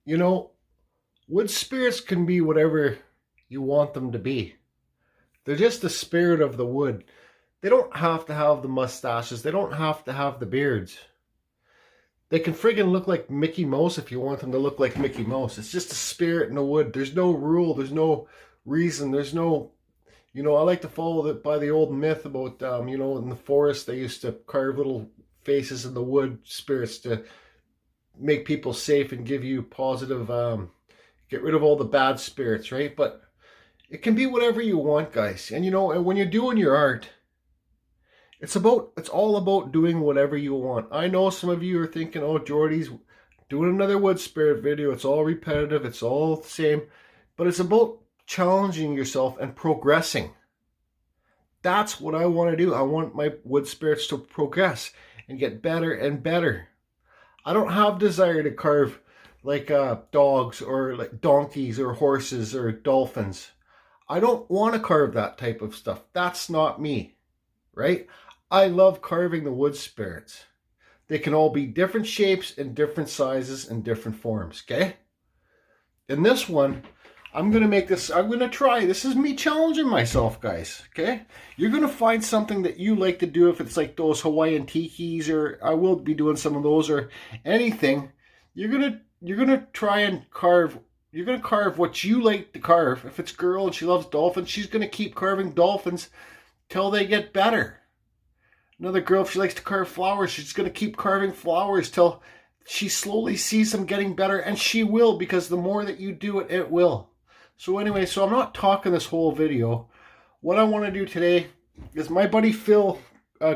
You know, wood spirits can be whatever you want them to be. They're just the spirit of the wood. They don't have to have the mustaches. They don't have to have the beards. They can friggin' look like Mickey Mouse if you want them to look like Mickey Mouse. It's just a spirit in the wood. There's no rule. There's no reason. There's no, I like to follow that by the old myth about, in the forest they used to carve little faces in the wood spirits to make people safe and give you positive, get rid of all the bad spirits, right? But it can be whatever you want, guys. And and when you're doing your art, it's all about doing whatever you want. I know some of you are thinking, oh, Jordy's doing another wood spirit video. It's all repetitive. It's all the same. But it's about challenging yourself and progressing. That's what I want to do. I want my wood spirits to progress and get better and better. I don't have desire to carve like dogs or like donkeys or horses or dolphins. I don't want to carve that type of stuff. That's not me, right? I love carving the wood spirits. They can all be different shapes and different sizes and different forms, okay? In this one, I'm going to try. This is me challenging myself, guys, okay? You're going to find something that you like to do if it's like those Hawaiian tikis, or I will be doing some of those, or anything. You're going to try and carve. You're going to carve what you like to carve. If it's a girl and she loves dolphins, she's going to keep carving dolphins till they get better. Another girl, if she likes to carve flowers, she's going to keep carving flowers till she slowly sees them getting better. And she will, because the more that you do it, it will. So anyway, so I'm not talking this whole video. What I want to do today is my buddy Phil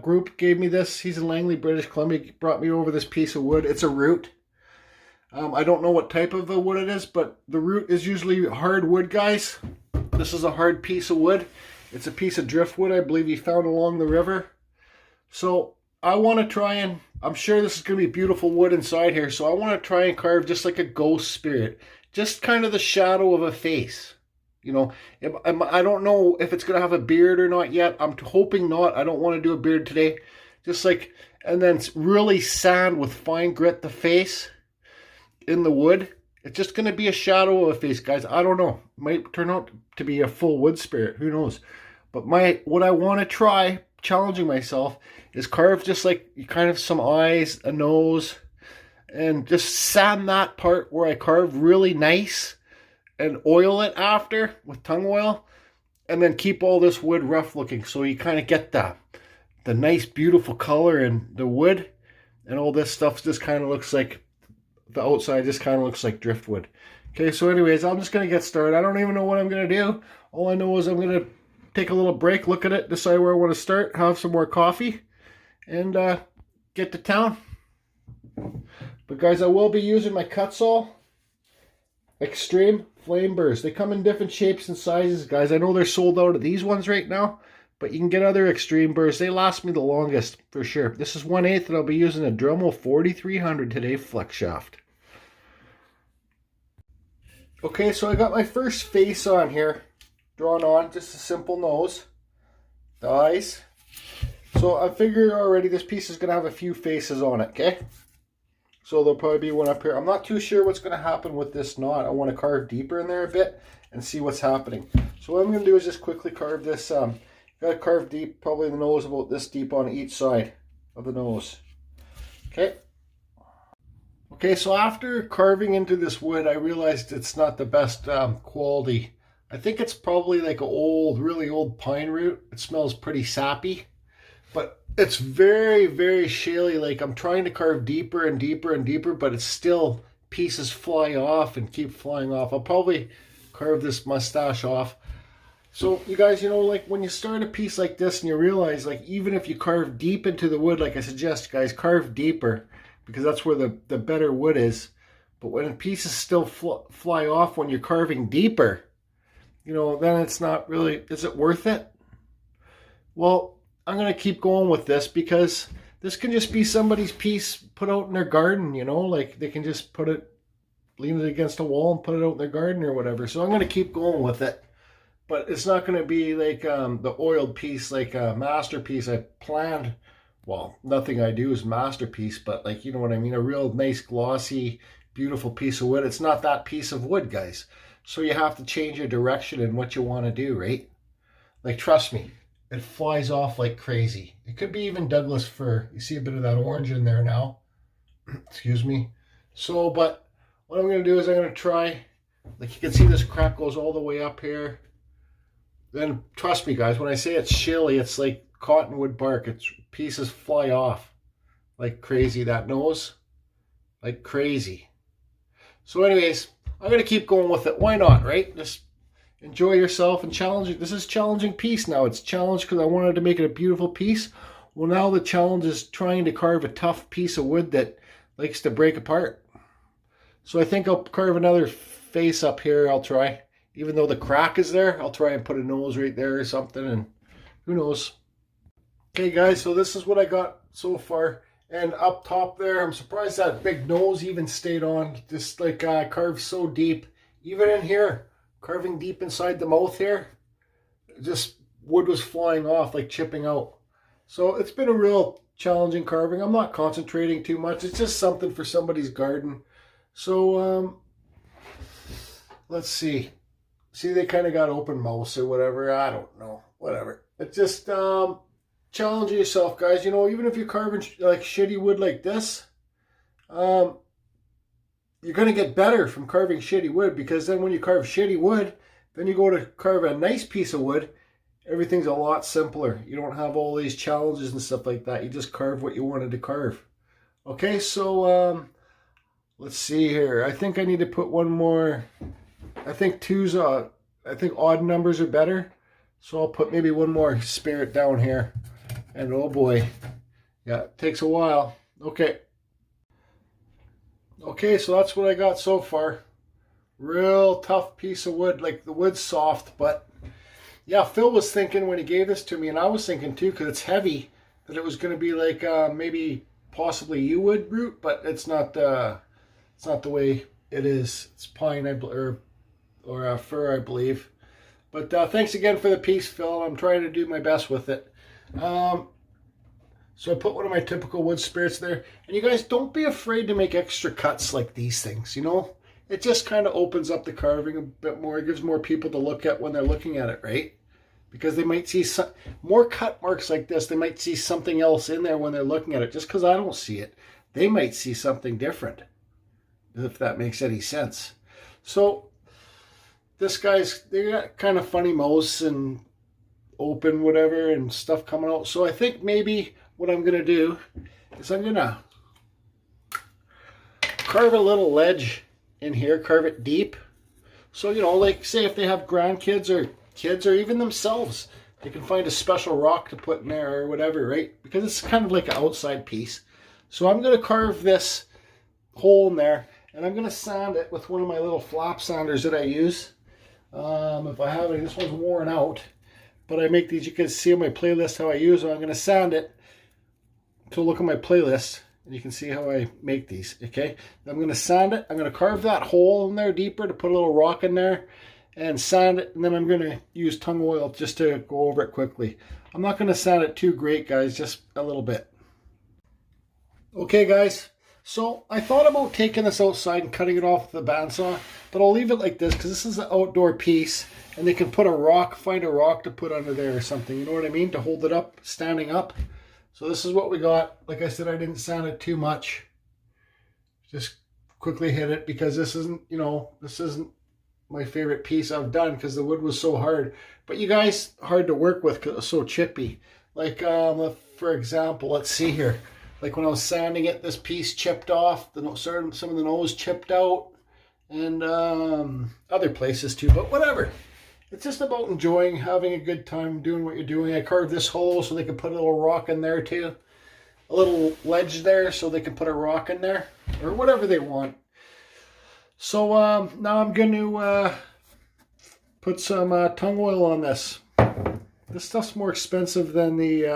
Group gave me this. He's in Langley, British Columbia. He brought me over this piece of wood. It's a root. I don't know what type of wood it is, but the root is usually hard wood, guys. This is a hard piece of wood. It's a piece of driftwood, I believe he found along the river. So I want to try and, I'm sure this is going to be beautiful wood inside here, so I want to try and carve just like a ghost spirit. Just kind of the shadow of a face. I don't know if it's going to have a beard or not yet. I'm hoping not. I don't want to do a beard today. Just like, and then really sand with fine grit the face in the wood. It's just going to be a shadow of a face, guys. I don't know. It might turn out to be a full wood spirit. Who knows? But what I want to try, challenging myself, is carve just like kind of some eyes, a nose, and just sand that part where I carve really nice and oil it after with tongue oil, and then keep all this wood rough looking, so you kind of get the nice beautiful color in the wood, and all this stuff just kind of looks like, the outside just kind of looks like driftwood. Okay, so anyways, I'm just going to get started. I don't even know what I'm going to do. All I know is I'm going to take a little break, look at it, decide where I want to start, have some more coffee, and get to town. But guys, I will be using my Kutzall Extreme Flame Burrs. They come in different shapes and sizes, guys. I know they're sold out of these ones right now, but you can get other Extreme Burrs. They last me the longest, for sure. This is 1/8, and I'll be using a Dremel 4300 today flex shaft. Okay, so I got my first face on here, drawn on, just a simple nose, the eyes. So I figure already this piece is going to have a few faces on it, okay? So there'll probably be one up here. I'm not too sure what's going to happen with this knot. I want to carve deeper in there a bit and see what's happening. So what I'm going to do is just quickly carve this. Got to carve deep, probably the nose about this deep on each side of the nose. Okay. Okay, so after carving into this wood, I realized it's not the best quality. I think it's probably like an old, really old pine root. It smells pretty sappy. But it's very, very shaly. Like, I'm trying to carve deeper and deeper and deeper, but it's still, pieces fly off and keep flying off. I'll probably carve this mustache off. So you guys, like when you start a piece like this and you realize, like, even if you carve deep into the wood, like I suggest, guys, carve deeper, because that's where the better wood is. But when pieces still fly off when you're carving deeper, then it's not really, is it worth it? Well, I'm going to keep going with this, because this can just be somebody's piece put out in their garden, like they can just lean it against a wall and put it out in their garden or whatever. So I'm going to keep going with it, but it's not going to be like the oiled piece, like a masterpiece I planned. Well, nothing I do is masterpiece, but like, you know what I mean? A real nice glossy beautiful piece of wood. It's not that piece of wood, guys. So you have to change your direction in what you want to do, right? Like, trust me, it flies off like crazy. It could be even Douglas fir. You see a bit of that orange in there now. Excuse me. So, but what I'm going to do is I'm going to try, like you can see this crack goes all the way up here. Then trust me, guys, when I say it's shilly, it's like cottonwood bark. It's pieces fly off like crazy. That nose, like crazy. So anyways, I'm going to keep going with it. Why not, right? Just enjoy yourself and challenge it. This is challenging piece now. It's challenged because I wanted to make it a beautiful piece. Well, now the challenge is trying to carve a tough piece of wood that likes to break apart. So I think I'll carve another face up here. I'll try. Even though the crack is there, I'll try and put a nose right there or something, and who knows. Okay, guys, so this is what I got so far. And up top there, I'm surprised that big nose even stayed on. Just like carved so deep. Even in here, carving deep inside the mouth here, just wood was flying off, like chipping out. So it's been a real challenging carving. I'm not concentrating too much. It's just something for somebody's garden. So let's see. See, they kind of got open mouths or whatever. I don't know. Whatever. It's just challenging yourself, guys. You know, even if you're carving like shitty wood like this, you're going to get better from carving shitty wood, because then when you carve shitty wood, then you go to carve a nice piece of wood, everything's a lot simpler. You don't have all these challenges and stuff like that. You just carve what you wanted to carve. Okay, so let's see here. I think I need to put one more. I think I think odd numbers are better. So I'll put maybe one more spirit down here. And oh boy, yeah, it takes a while. Okay. Okay, so that's what I got so far. Real tough piece of wood. Like, the wood's soft, but yeah, Phil was thinking when he gave this to me, and I was thinking too, because it's heavy, that it was going to be like maybe possibly yew wood root, but it's not the way it is. It's pine, or fir, I believe. But thanks again for the piece, Phil. I'm trying to do my best with it. So I put one of my typical wood spirits there. And you guys, don't be afraid to make extra cuts like these things, you know? It just kind of opens up the carving a bit more. It gives more people to look at when they're looking at it, right? Because they might see more cut marks like this. They might see something else in there when they're looking at it. Just because I don't see it, they might see something different, if that makes any sense. So this guy's, they got kind of funny mouths and open whatever and stuff coming out. So I think maybe what I'm going to do is I'm going to carve a little ledge in here, carve it deep. So, you know, like say if they have grandkids or kids or even themselves, they can find a special rock to put in there or whatever, right? Because it's kind of like an outside piece. So I'm going to carve this hole in there, and I'm going to sand it with one of my little flap sanders that I use. If I have any, this one's worn out, but I make these, you can see on my playlist how I use them. I'm going to sand it. So look at my playlist, and you can see how I make these, okay? I'm going to sand it. I'm going to carve that hole in there deeper to put a little rock in there and sand it, and then I'm going to use tung oil just to go over it quickly. I'm not going to sand it too great, guys, just a little bit. Okay, guys, so I thought about taking this outside and cutting it off with the bandsaw, but I'll leave it like this because this is an outdoor piece, and they can put a rock, find a rock to put under there or something, you know what I mean, to hold it up, standing up. So this is what we got. Like I said, I didn't sand it too much. Just quickly hit it because this isn't, you know, this isn't my favorite piece I've done because the wood was so hard. But you guys, hard to work with because it was so chippy. Like, for example, let's see here. Like when I was sanding it, this piece chipped off. Some of the nose chipped out. And other places too, but whatever. It's just about enjoying, having a good time, doing what you're doing. I carved this hole so they could put a little rock in there too. A little ledge there so they can put a rock in there. Or whatever they want. So now I'm going to put some tung oil on this. This stuff's more expensive than the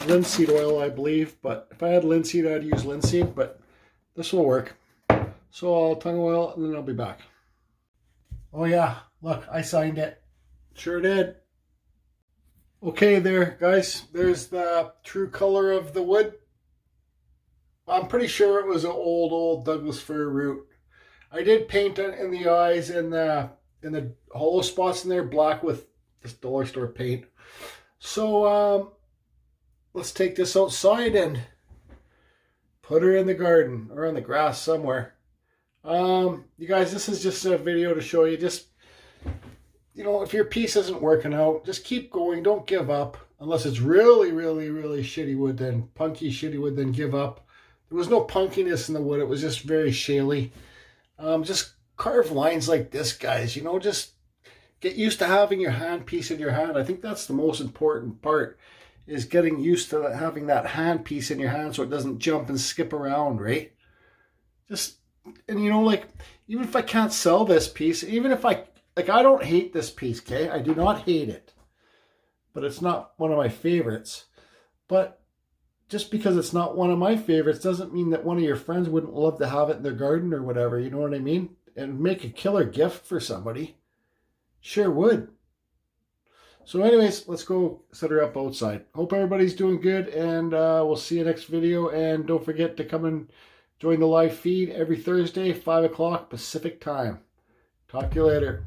linseed oil, I believe. But if I had linseed, I'd use linseed. But this will work. So I'll tung oil and then I'll be back. Oh yeah, look, I signed it. Sure did. Okay there, guys. There's the true color of the wood. I'm pretty sure it was an old Douglas fir root. I did paint it in the eyes and in the hollow spots in there black with this dollar store paint. So let's take this outside and put her in the garden or on the grass somewhere. You guys, this is just a video to show you, just, you know, if your piece isn't working out, just keep going. Don't give up. Unless it's really, really, really shitty wood, then punky shitty wood, then give up. There was no punkiness in the wood. It was just very shaly. Just carve lines like this, guys. You know, just get used to having your handpiece in your hand. I think that's the most important part, is getting used to having that handpiece in your hand so it doesn't jump and skip around, right? Just, and you know, like, even if I can't sell this piece, even if I don't hate this piece, okay? I do not hate it. But it's not one of my favorites. But just because it's not one of my favorites doesn't mean that one of your friends wouldn't love to have it in their garden or whatever, you know what I mean? And make a killer gift for somebody. Sure would. So anyways, let's go set her up outside. Hope everybody's doing good, and we'll see you next video. And don't forget to come and join the live feed every Thursday, 5 o'clock Pacific time. Talk to you later.